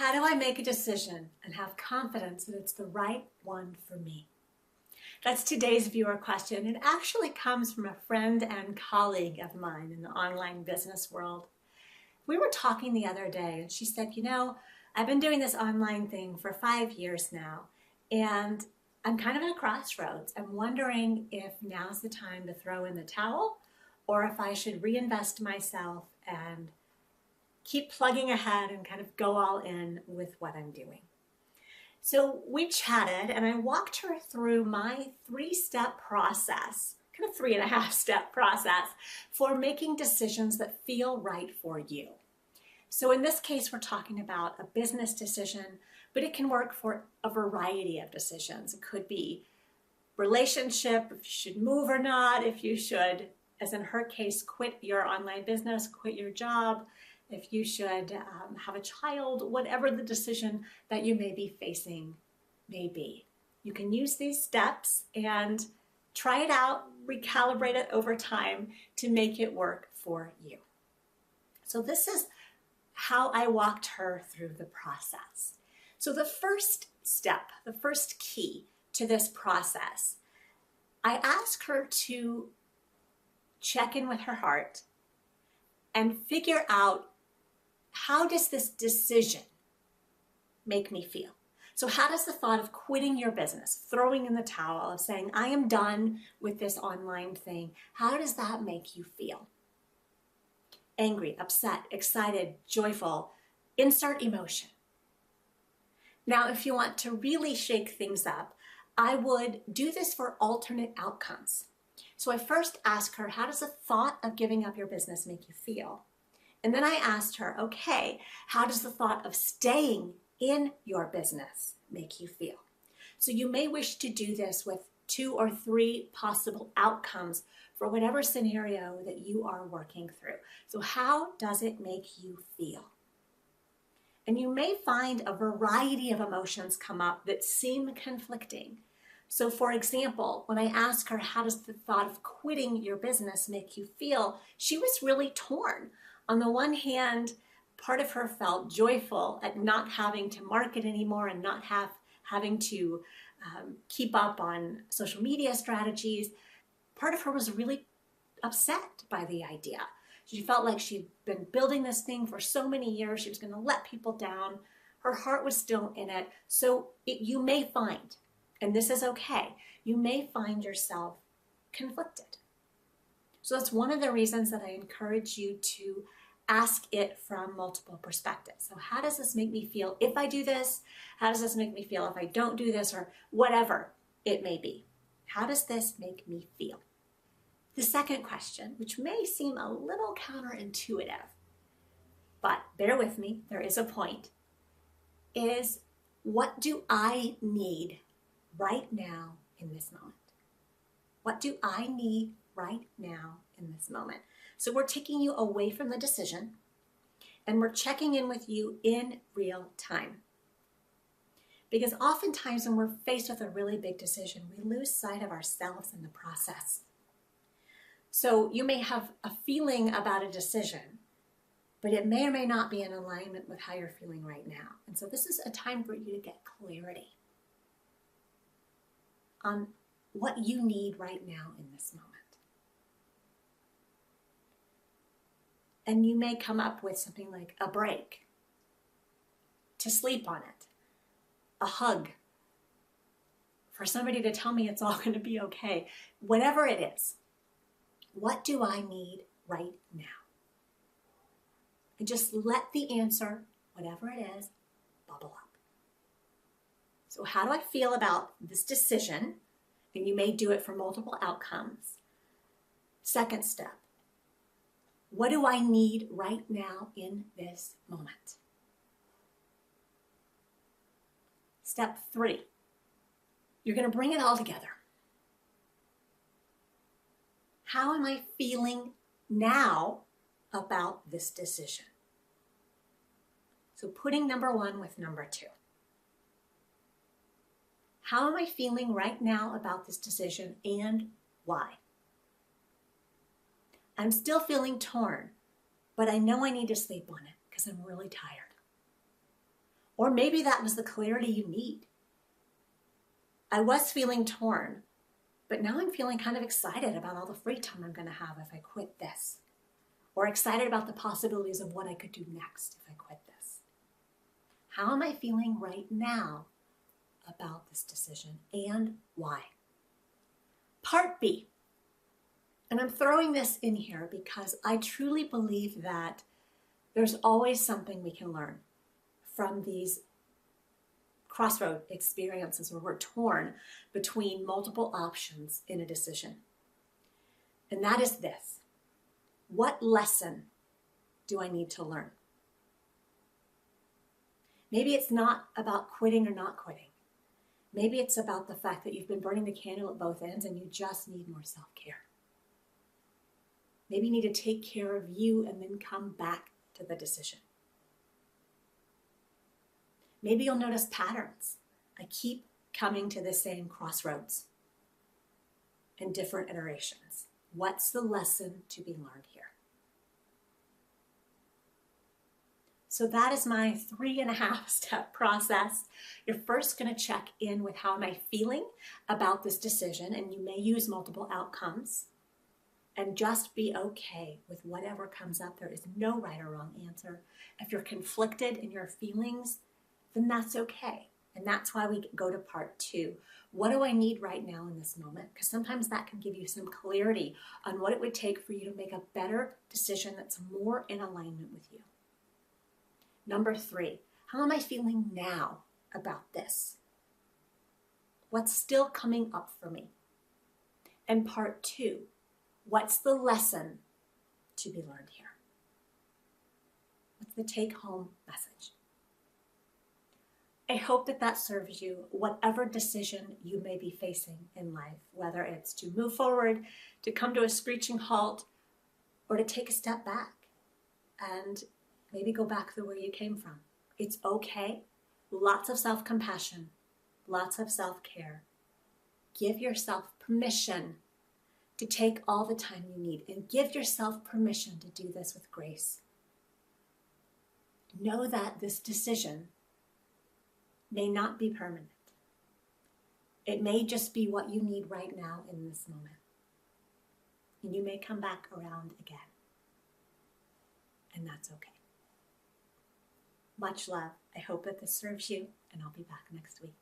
How do I make a decision and have confidence that it's the right one for me? That's today's viewer question. It actually comes from a friend and colleague of mine in the online business world. We were talking the other day and she said, I've been doing this online thing for 5 years now, and I'm kind of at a crossroads. I'm wondering if now's the time to throw in the towel or if I should reinvest myself and keep plugging ahead and kind of go all in with what I'm doing. So we chatted and I walked her through my 3-step process, kind of 3.5-step process for making decisions that feel right for you. So in this case, we're talking about a business decision, but it can work for a variety of decisions. It could be relationship, if you should move or not, if you should, as in her case, quit your online business, quit your job, if you should have a child, whatever the decision that you may be facing may be. You can use these steps and try it out, recalibrate it over time to make it work for you. So this is how I walked her through the process. So the first step, the first key to this process, I asked her to check in with her heart and figure out, how does this decision make me feel? So how does the thought of quitting your business, throwing in the towel, of saying, I am done with this online thing, how does that make you feel? Angry, upset, excited, joyful, insert emotion. Now, if you want to really shake things up, I would do this for alternate outcomes. So I first ask her, how does the thought of giving up your business make you feel? And then I asked her, okay, how does the thought of staying in your business make you feel? So you may wish to do this with 2 or 3 possible outcomes for whatever scenario that you are working through. So how does it make you feel? And you may find a variety of emotions come up that seem conflicting. So for example, when I asked her, how does the thought of quitting your business make you feel? She was really torn. On the one hand, part of her felt joyful at not having to market anymore and not having to keep up on social media strategies. Part of her was really upset by the idea. She felt like she'd been building this thing for so many years. She was going to let people down. Her heart was still in it. So you may find, and this is okay, you may find yourself conflicted. So that's one of the reasons that I encourage you to ask it from multiple perspectives. So how does this make me feel if I do this? How does this make me feel if I don't do this, or whatever it may be? How does this make me feel? The second question, which may seem a little counterintuitive, but bear with me, there is a point, is what do I need right now in this moment? What do I need right now in this moment? So we're taking you away from the decision and we're checking in with you in real time. Because oftentimes when we're faced with a really big decision, we lose sight of ourselves in the process. So you may have a feeling about a decision, but it may or may not be in alignment with how you're feeling right now. And so this is a time for you to get clarity on what you need right now in this moment. And you may come up with something like a break, to sleep on it, a hug, for somebody to tell me it's all going to be okay. Whatever it is, what do I need right now? And just let the answer, whatever it is, bubble up. So how do I feel about this decision? And you may do it for multiple outcomes. Second step, what do I need right now in this moment? Step 3, you're going to bring it all together. How am I feeling now about this decision? So putting number 1 with number 2. How am I feeling right now about this decision and why? I'm still feeling torn, but I know I need to sleep on it because I'm really tired. Or maybe that was the clarity you need. I was feeling torn, but now I'm feeling kind of excited about all the free time I'm going to have if I quit this. Or excited about the possibilities of what I could do next if I quit this. How am I feeling right now about this decision and why? Part B. And I'm throwing this in here because I truly believe that there's always something we can learn from these crossroad experiences where we're torn between multiple options in a decision. And that is this. What lesson do I need to learn? Maybe it's not about quitting or not quitting. Maybe it's about the fact that you've been burning the candle at both ends and you just need more self-care. Maybe you need to take care of you and then come back to the decision. Maybe you'll notice patterns. I keep coming to the same crossroads in different iterations. What's the lesson to be learned here? So that is my 3.5-step process. You're first going to check in with how am I feeling about this decision, and you may use multiple outcomes. And just be okay with whatever comes up. There is no right or wrong answer. If you're conflicted in your feelings, then that's okay. And that's why we go to part 2. What do I need right now in this moment? Because sometimes that can give you some clarity on what it would take for you to make a better decision that's more in alignment with you. Number 3, how am I feeling now about this? What's still coming up for me? And part 2, what's the lesson to be learned here? What's the take-home message? I hope that serves you, whatever decision you may be facing in life, whether it's to move forward, to come to a screeching halt, or to take a step back and maybe go back to where you came from. It's okay. Lots of self-compassion, lots of self-care. Give yourself permission to take all the time you need, and give yourself permission to do this with grace. Know that this decision may not be permanent. It may just be what you need right now in this moment. And you may come back around again. And that's okay. Much love. I hope that this serves you, and I'll be back next week.